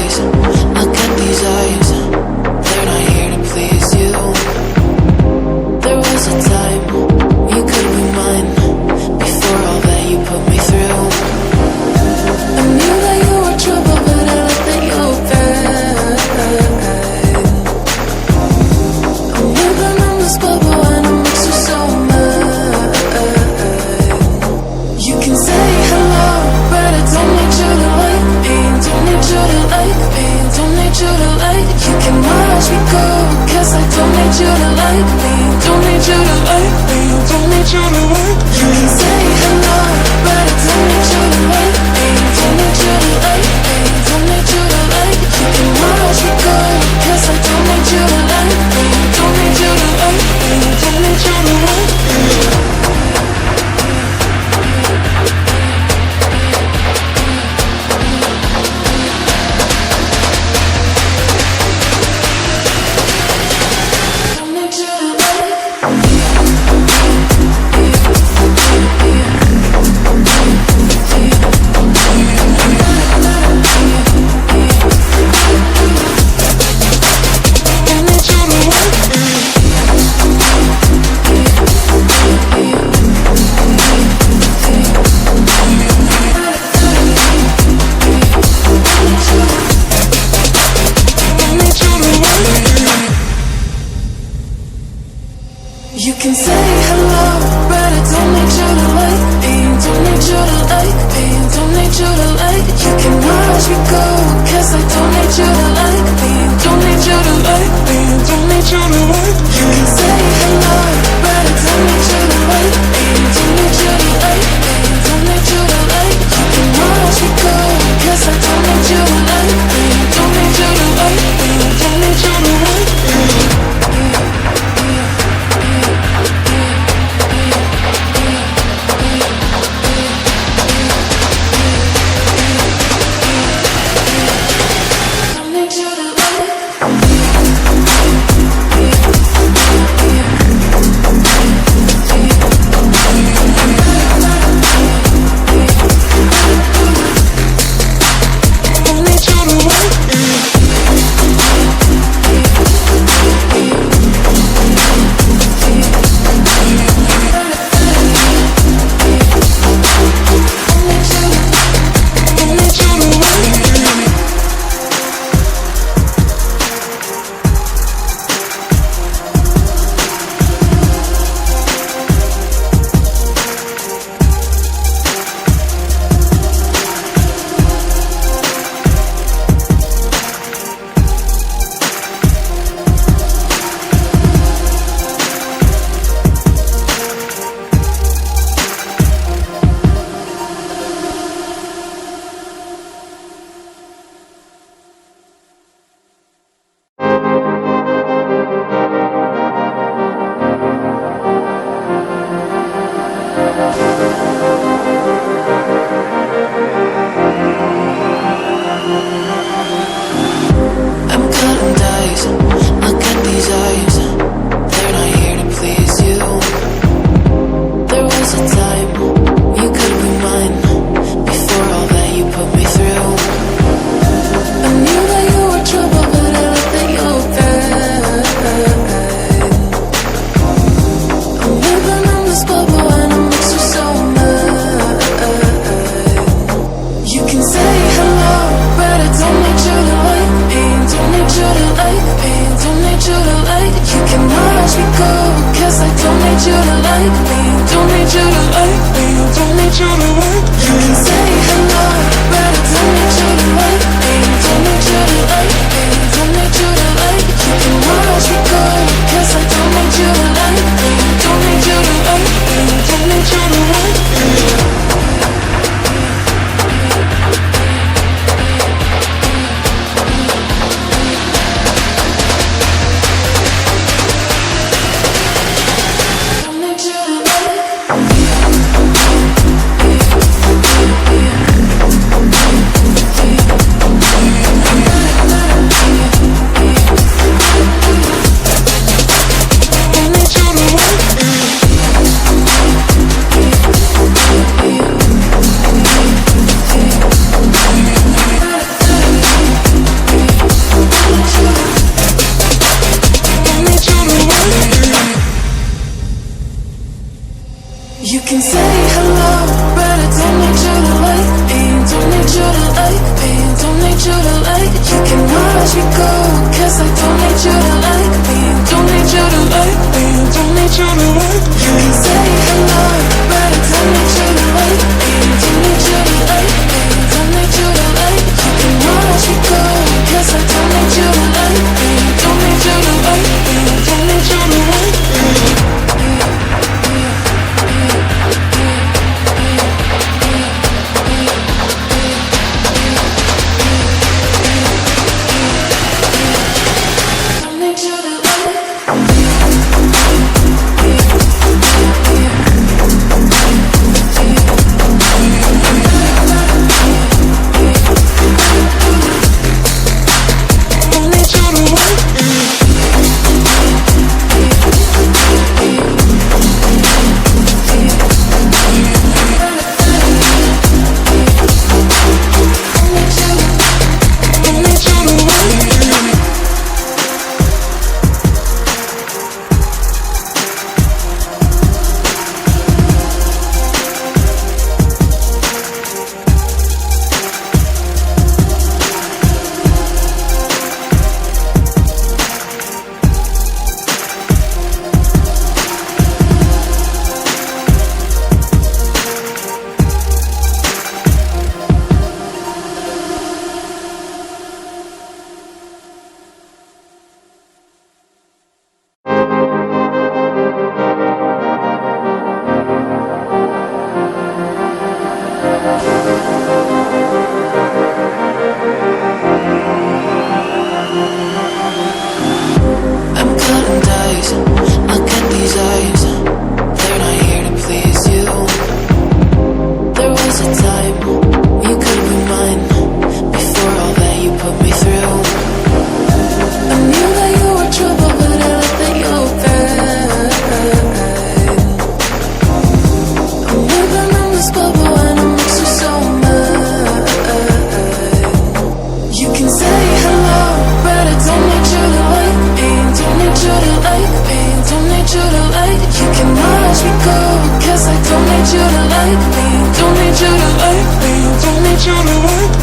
dies. Look at these eyes, they're not here to please you. There was a time you could be mine, before all that you put me through. I knew that you were trouble, but I let that you were bad. I'm living on this bubble and it makes you so mad. You can say hello, but I don't need you to like me. Don't need you to like me. Don't need you to like. You can watch me go, cause I don't need you to like me. Don't need you to like me. Don't need you to like. You can say hello, but I don't need you to like me. Don't need you to like me. Don't need you to like. You can watch me go, cause I don't need you to like me. Don't need you to like me. Don't need you to like me. You can say hello, but I don't need you to like me. Don't need you to like me. Don't need you to like. You can watch me go, cause I don't need you to like me. Don't need you to like me. Don't need you to like. You can say hello, but I don't need you to like me. Don't need you to like me. Don't need you to like. You can watch me go, cause I don't need you to like me. Don't need you to like me. Don't need you to like me. can say hello, but I don't need you to like me. Don't need you to like me. Don't need you to like. You can watch me go, 'cause I don't need you to like me. Don't need you to like me. Don't need you to like. You can say hello, but I don't need you to like me. Don't need you to like me. Don't need you to like. You can watch me go, 'cause I don't need you to like me. Don't need you to like me. Don't need you to like me.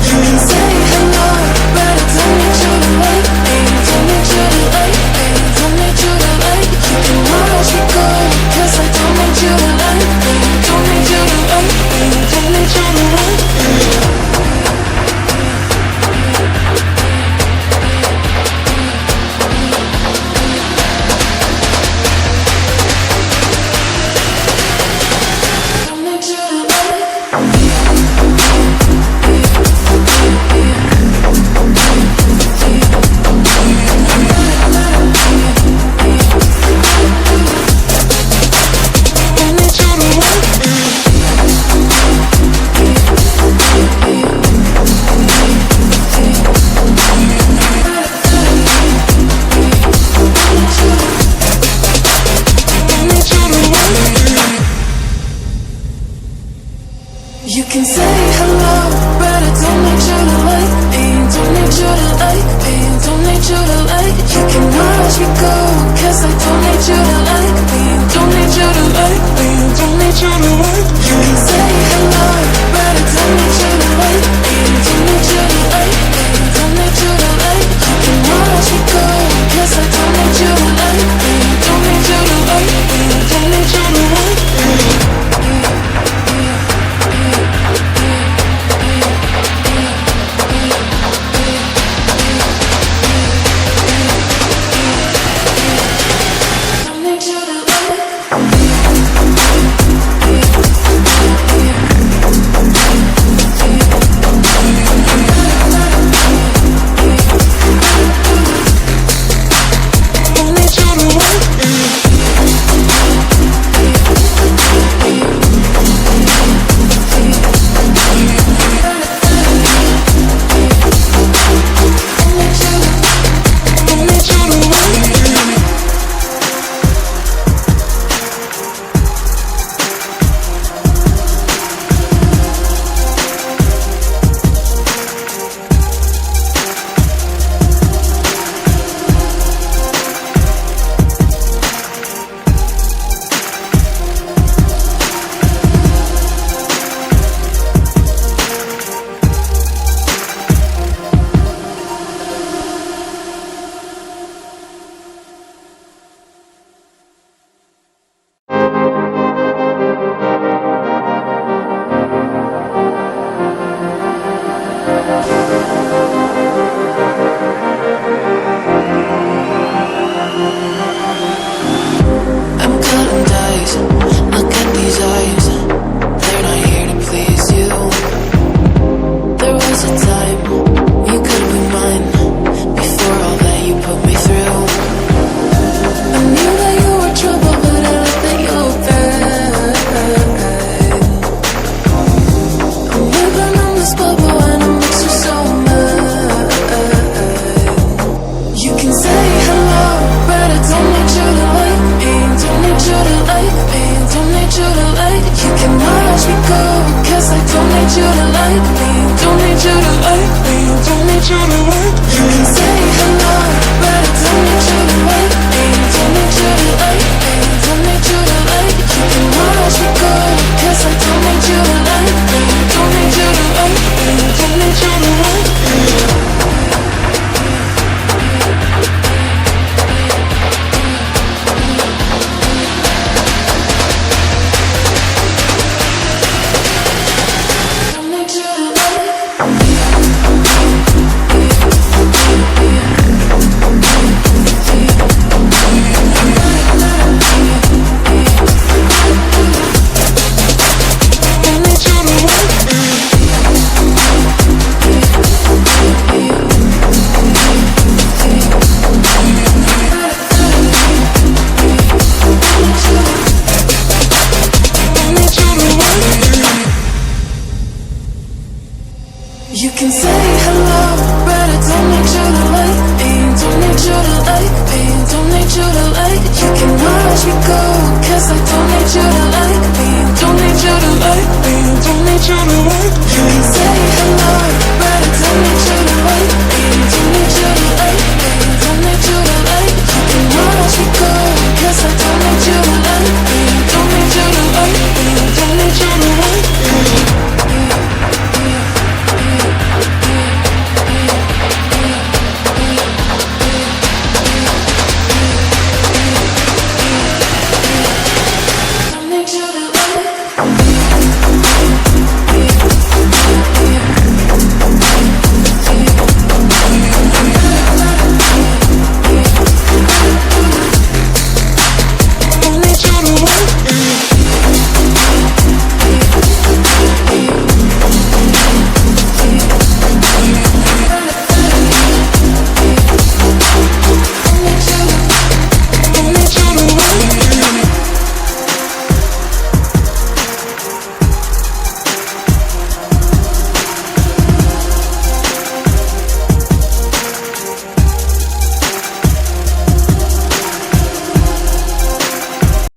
You can say hello.